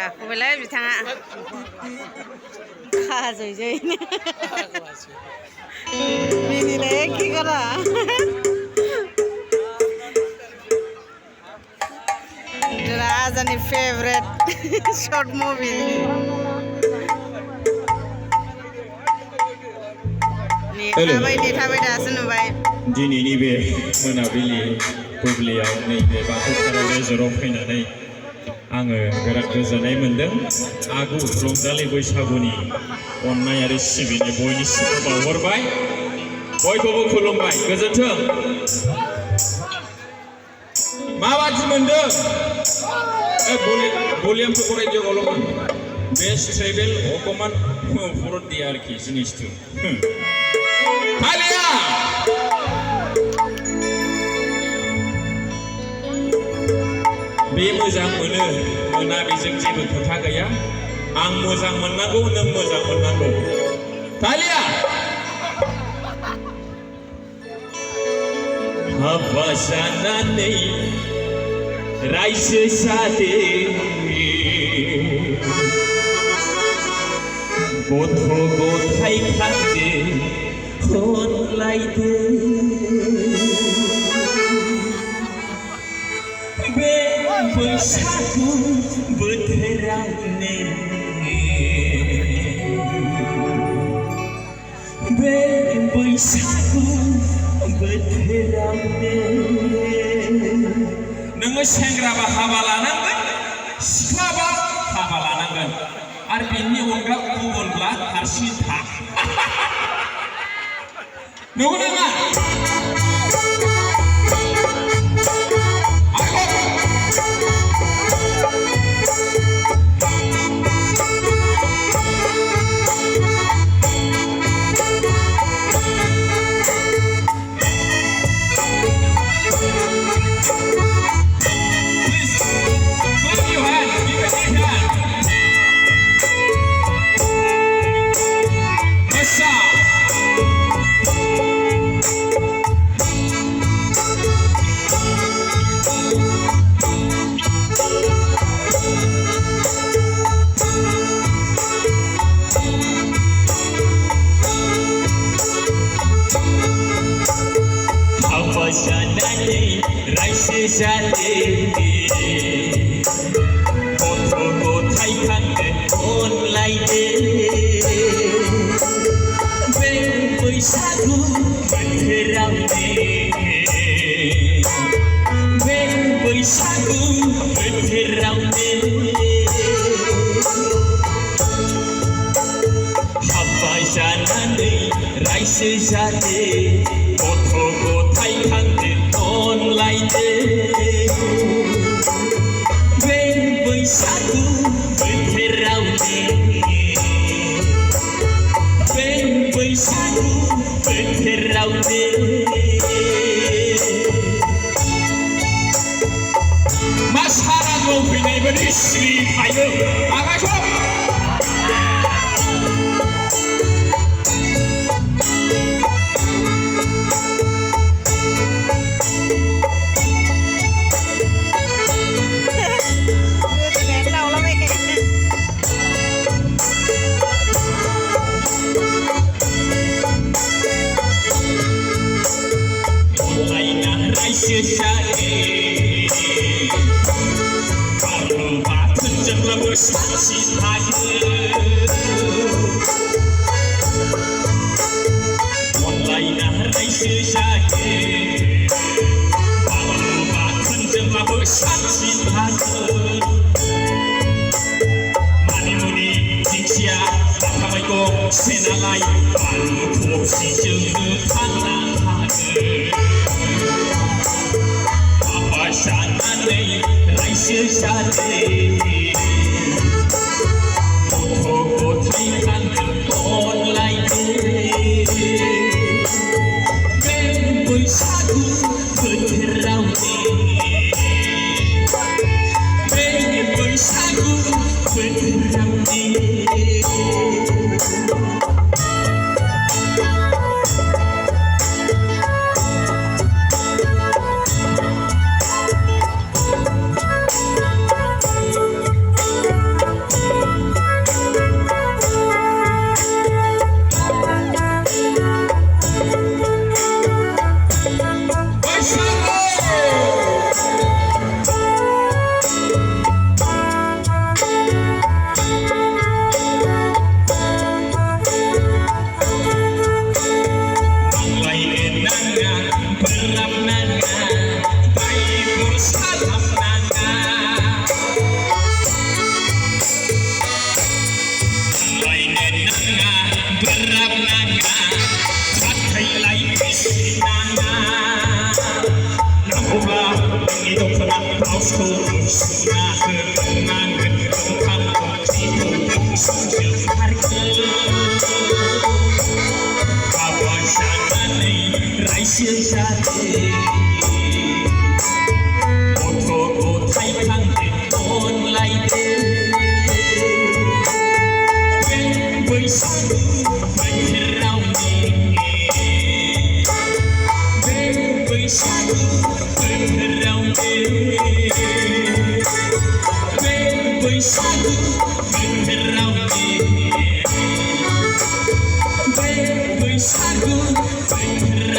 गाखोबायलाय बिथाङा खाजैजैनो मिनिनाय एखे गारा राजानि फेभरेट शर्ट मुभि नेथाबाय दासो नुबाय दिनैनि बे मोनाबिलि बुब्लियाव नैबे बाथौ खेराइ रेजर्टआव फैनानै आङो बिराद गोजोननाय मोन्दों आगु रंजालि बैसागुनि अननाय आरो सिबिनाय बयनिसिमबो बावहरबाय बयखौबो खुलुमबाय गोजोन्थों माबादि मोन्दों भलिउमखौ फरायजोबावल'मोन बेस्ट ट्रेभेल अकमान फरद दे आरोखि जिनिसखौ हालिया बे मोजां मोनो मोना बेजों जेबो खोथा गैया आं मोजां मोननांगौ नों मोजां मोननांगौ हालिया हाबा जानानै रायजो जादो गथ' गथाय खांदो अनलायदो बे बैसागु बोथोरावनो बे बैसागु बोथोरावनो नोङो सेंग्राबा हाबा लानांगोन सिख्लाबा हाबा लानांगोन आरो बेनि अनगा गुबुनब्ला हारसिं था नंगौ नामा रायजो जादो गथ' गथाय खांदो अनलायदो बे बैसागु बोथोरावनो बे बैसागु बोथोरावनो हाबा जानानै रायजो जादो गथ' गथाय खांदो अनलायदो बे बैसागु बोथोरावनो बे बैसागु बोथोरावनो मा सारादुआव फैनाय बायदि सिरि थायो आगायखौ बाथौजोंब्लाबो सानसे थायो अनलायना रायजो जायो बाथौजोंब्लाबो सानसे थायो मानिमुनि दिंखिया लाफा मैगं सेनालाय बानलु थफसिजोंनो थांना थायो जानानै रायजो जादो गथ' गथाय खांदो अनलायदो बे बैसागु बोथोरावनो बे बैसागु बोथोरावनो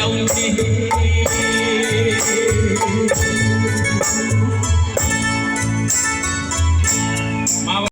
bwisagu,